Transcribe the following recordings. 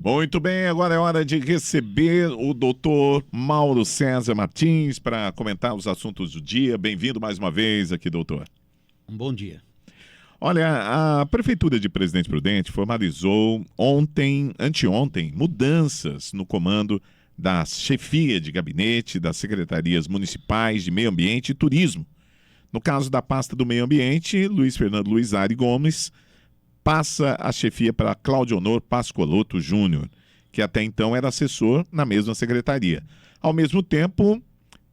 Muito bem, agora é hora de receber o doutor Mauro César Martins para comentar os assuntos do dia. Bem-vindo mais uma vez aqui, doutor. Um bom dia. Olha, a Prefeitura de Presidente Prudente formalizou anteontem, mudanças no comando da chefia de gabinete das secretarias municipais de Meio Ambiente e Turismo. No caso da pasta do Meio Ambiente, Luiz Fernando Luizari Gomes passa a chefia para Cláudio Honor Pascoaloto Júnior, que até então era assessor na mesma secretaria. Ao mesmo tempo,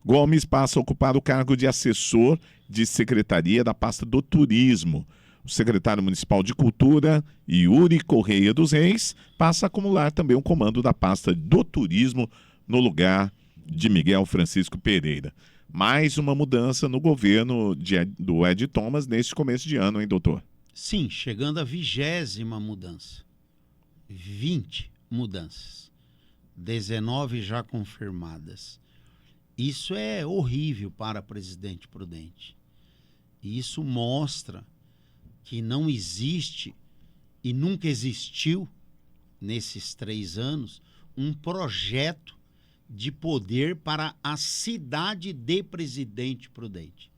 Gomes passa a ocupar o cargo de assessor de secretaria da pasta do Turismo. O secretário municipal de Cultura, Yuri Correia dos Reis, passa a acumular também o comando da pasta do Turismo no lugar de Miguel Francisco Pereira. Mais uma mudança no governo do Ed Thomas neste começo de ano, hein, doutor? Sim, chegando à 20ª mudança. 20 mudanças. 19 já confirmadas. Isso é horrível para Presidente Prudente. E isso mostra que não existe e nunca existiu, nesses 3 anos, um projeto de poder para a cidade de Presidente Prudente.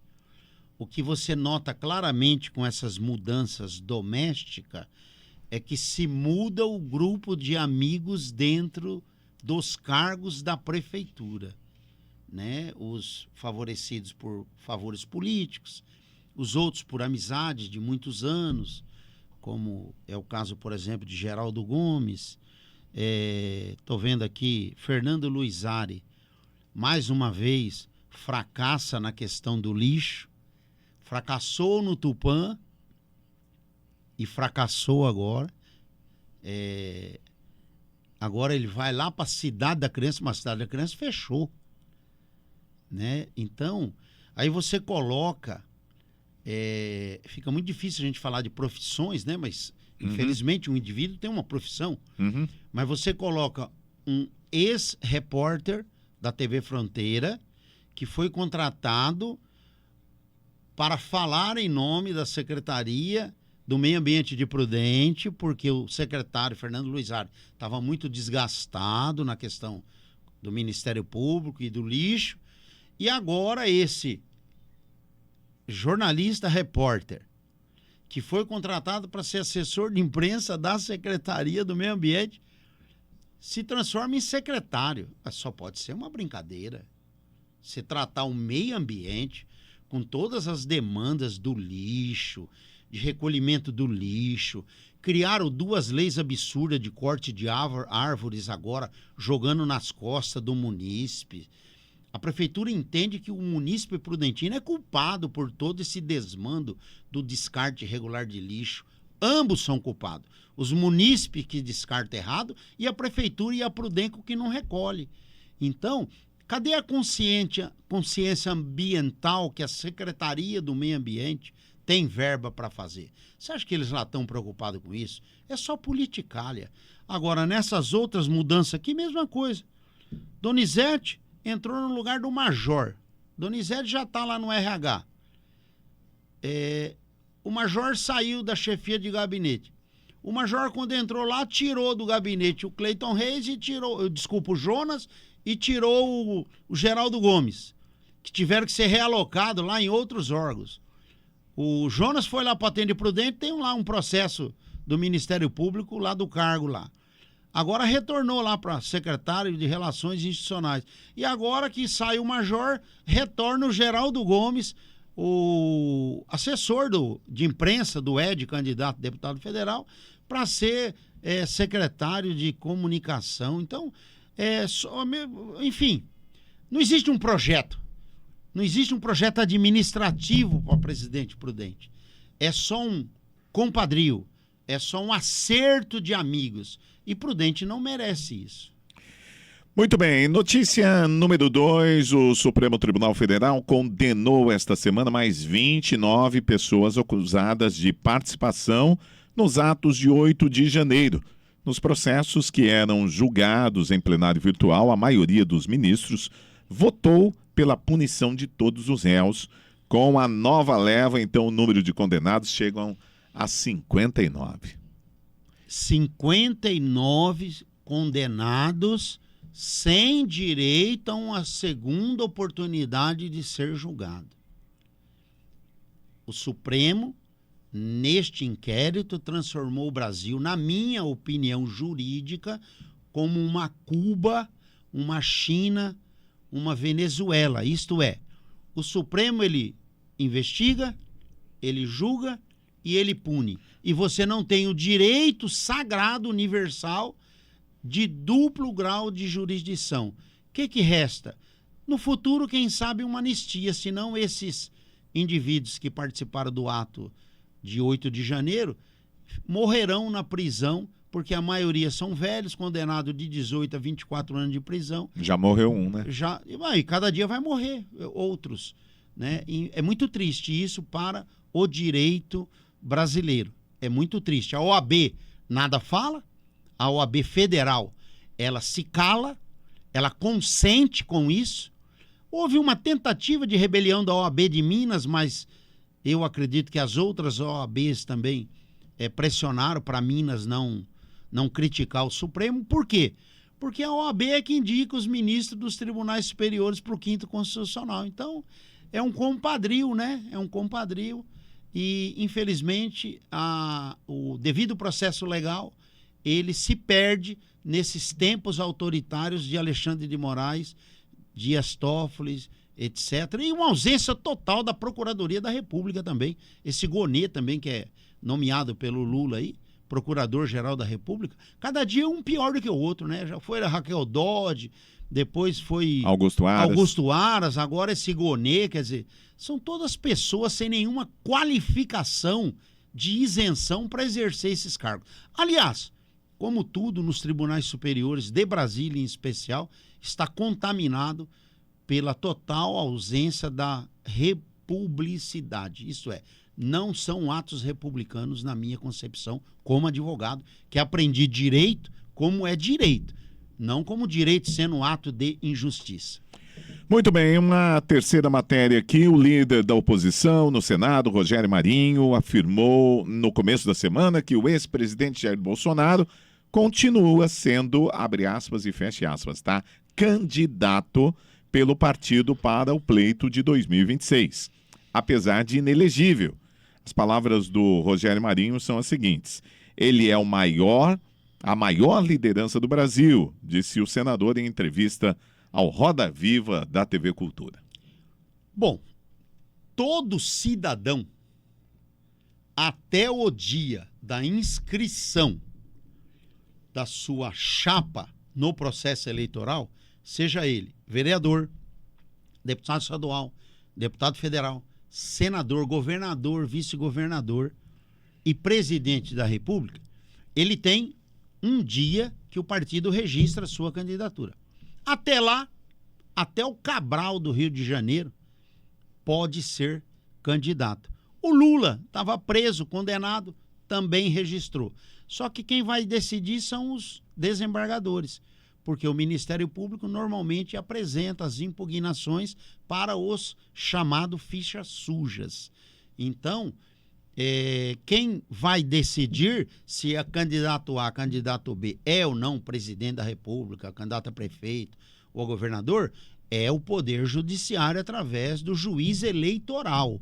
O que você nota claramente com essas mudanças domésticas é que se muda o grupo de amigos dentro dos cargos da prefeitura, né? Os favorecidos por favores políticos, os outros por amizades de muitos anos, como é o caso, por exemplo, de Geraldo Gomes. Estou vendo aqui, Fernando Luizari, mais uma vez, fracassa na questão do lixo, fracassou no Tupã e fracassou agora. Agora ele vai lá para a Cidade da Criança, mas a Cidade da Criança fechou, né? Então, aí você coloca... fica muito difícil a gente falar de profissões, né? Mas, infelizmente, um indivíduo tem uma profissão. Mas você coloca um ex-repórter da TV Fronteira que foi contratado para falar em nome da Secretaria do Meio Ambiente de Prudente, porque o secretário Fernando Luizari estava muito desgastado na questão do Ministério Público e do lixo, e agora esse jornalista repórter que foi contratado para ser assessor de imprensa da Secretaria do Meio Ambiente se transforma em secretário. Só pode ser uma brincadeira. Se tratar o meio ambiente com todas as demandas do lixo, de recolhimento do lixo, criaram 2 leis absurdas de corte de árvores agora, jogando nas costas do munícipe. A prefeitura entende que o munícipe prudentino é culpado por todo esse desmando do descarte irregular de lixo. Ambos são culpados. Os munícipes que descartam errado e a prefeitura e a Prudenco que não recolhe. Então, cadê a consciência ambiental que a Secretaria do Meio Ambiente tem verba para fazer? Você acha que eles lá estão preocupados com isso? É só politicalha. Agora, nessas outras mudanças aqui, mesma coisa. Donizete entrou no lugar do Major. Donizete já está lá no RH. O Major saiu da chefia de gabinete. O Major, quando entrou lá, tirou do gabinete o Cleiton Reis e o Jonas, e tirou o Geraldo Gomes, que tiveram que ser realocados lá em outros órgãos. O Jonas foi lá para Atende Prudente, tem lá um processo do Ministério Público lá do cargo lá. Agora retornou lá para secretário de Relações Institucionais. E agora que sai o Major, retorna o Geraldo Gomes, o assessor de imprensa do ED, candidato a deputado federal, para ser secretário de comunicação. Então, enfim, não existe um projeto. Não existe um projeto administrativo para Presidente Prudente. É só um compadrio, é só um acerto de amigos. E Prudente não merece isso. Muito bem, notícia número 2, o Supremo Tribunal Federal condenou esta semana mais 29 pessoas acusadas de participação nos atos de 8 de janeiro. Nos processos que eram julgados em plenário virtual, a maioria dos ministros votou pela punição de todos os réus. Com a nova leva, então, o número de condenados chegam a 59. 59 condenados sem direito a uma segunda oportunidade de ser julgado. O Supremo, neste inquérito, transformou o Brasil, na minha opinião jurídica, como uma Cuba, uma China, uma Venezuela. Isto é, o Supremo, ele investiga, ele julga e ele pune. E você não tem o direito sagrado universal de duplo grau de jurisdição. O que resta? No futuro, quem sabe, uma anistia, senão esses indivíduos que participaram do ato de 8 de janeiro morrerão na prisão, porque a maioria são velhos, condenados de 18 a 24 anos de prisão. Já morreu um, né? E cada dia vai morrer outros, né? E é muito triste isso para o direito brasileiro. É muito triste. A OAB nada fala, a OAB federal, ela se cala, ela consente com isso. Houve uma tentativa de rebelião da OAB de Minas, mas eu acredito que as outras OABs também pressionaram para Minas não criticar o Supremo. Por quê? Porque a OAB é que indica os ministros dos tribunais superiores para o 5º Constitucional. Então, é um compadrio, né? É um compadrio. E, infelizmente, o devido processo legal, ele se perde nesses tempos autoritários de Alexandre de Moraes, Dias Toffoli, etc. E uma ausência total da Procuradoria da República também. Esse Gonê também, que é nomeado pelo Lula aí, Procurador-Geral da República, cada dia um pior do que o outro, né? Já foi a Raquel Dodge, depois foi Augusto Aras, agora esse Gonê, quer dizer, são todas pessoas sem nenhuma qualificação de isenção para exercer esses cargos. Aliás, como tudo nos tribunais superiores de Brasília em especial, está contaminado pela total ausência da republicidade. Isso é, não são atos republicanos na minha concepção, como advogado, que aprendi direito como é direito, não como direito sendo ato de injustiça. Muito bem, uma terceira matéria aqui. O líder da oposição no Senado, Rogério Marinho, afirmou no começo da semana que o ex-presidente Jair Bolsonaro continua sendo, abre aspas e fecha aspas, tá? Candidato pelo partido para o pleito de 2026, apesar de inelegível. As palavras do Rogério Marinho são as seguintes: ele é a maior liderança do Brasil, disse o senador em entrevista ao Roda Viva da TV Cultura. Bom, todo cidadão, até o dia da inscrição da sua chapa no processo eleitoral, seja ele vereador, deputado estadual, deputado federal, senador, governador, vice-governador e presidente da República, ele tem um dia que o partido registra a sua candidatura. Até lá, até o Cabral do Rio de Janeiro pode ser candidato. O Lula estava preso, condenado, também registrou. Só que quem vai decidir são os desembargadores, porque o Ministério Público normalmente apresenta as impugnações para os chamados fichas sujas. Então, quem vai decidir se a candidato A, candidato B é ou não presidente da República, candidato a prefeito ou a governador, é o Poder Judiciário através do juiz eleitoral.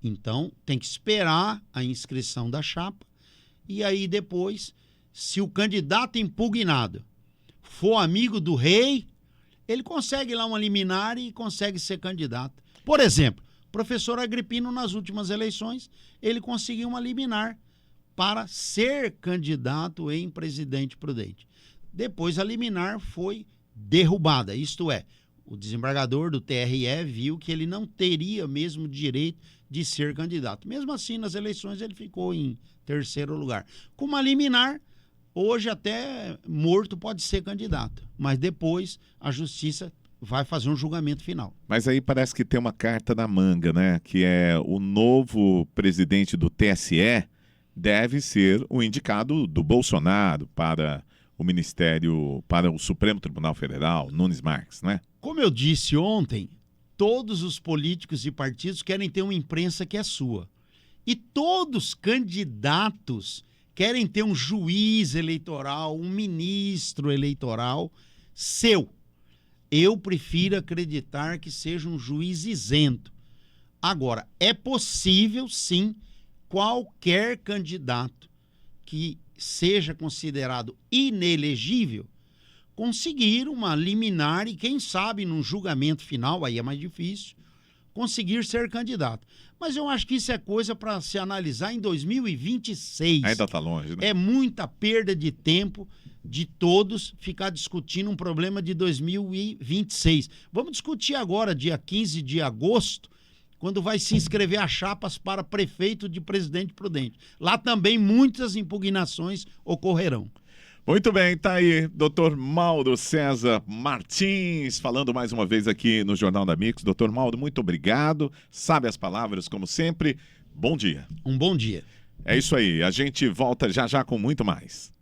Então, tem que esperar a inscrição da chapa e aí depois, se o candidato impugnado for amigo do rei, ele consegue lá uma liminar e consegue ser candidato. Por exemplo, professor Agripino, nas últimas eleições, ele conseguiu uma liminar para ser candidato em Presidente Prudente. Depois a liminar foi derrubada, isto é, o desembargador do TRE viu que ele não teria mesmo direito de ser candidato. Mesmo assim, nas eleições ele ficou em terceiro lugar. Com uma liminar, hoje até morto pode ser candidato, mas depois a justiça vai fazer um julgamento final. Mas aí parece que tem uma carta na manga, né? Que é o novo presidente do TSE deve ser o indicado do Bolsonaro para o Ministério, para o Supremo Tribunal Federal, Nunes Marques, né? Como eu disse ontem, todos os políticos e partidos querem ter uma imprensa que é sua. E todos candidatos querem ter um juiz eleitoral, um ministro eleitoral seu. Eu prefiro acreditar que seja um juiz isento. Agora, é possível, sim, qualquer candidato que seja considerado inelegível conseguir uma liminar e, quem sabe, num julgamento final, aí é mais difícil, conseguir ser candidato. Mas eu acho que isso é coisa para se analisar em 2026. Ainda está longe, né? É muita perda de tempo de todos ficar discutindo um problema de 2026. Vamos discutir agora, dia 15 de agosto, quando vai se inscrever as chapas para prefeito de Presidente Prudente. Lá também muitas impugnações ocorrerão. Muito bem, tá aí, doutor Mauro César Martins, falando mais uma vez aqui no Jornal da Mix. Doutor Mauro, muito obrigado. Sabe as palavras, como sempre. Bom dia. Um bom dia. É isso aí, a gente volta já já com muito mais.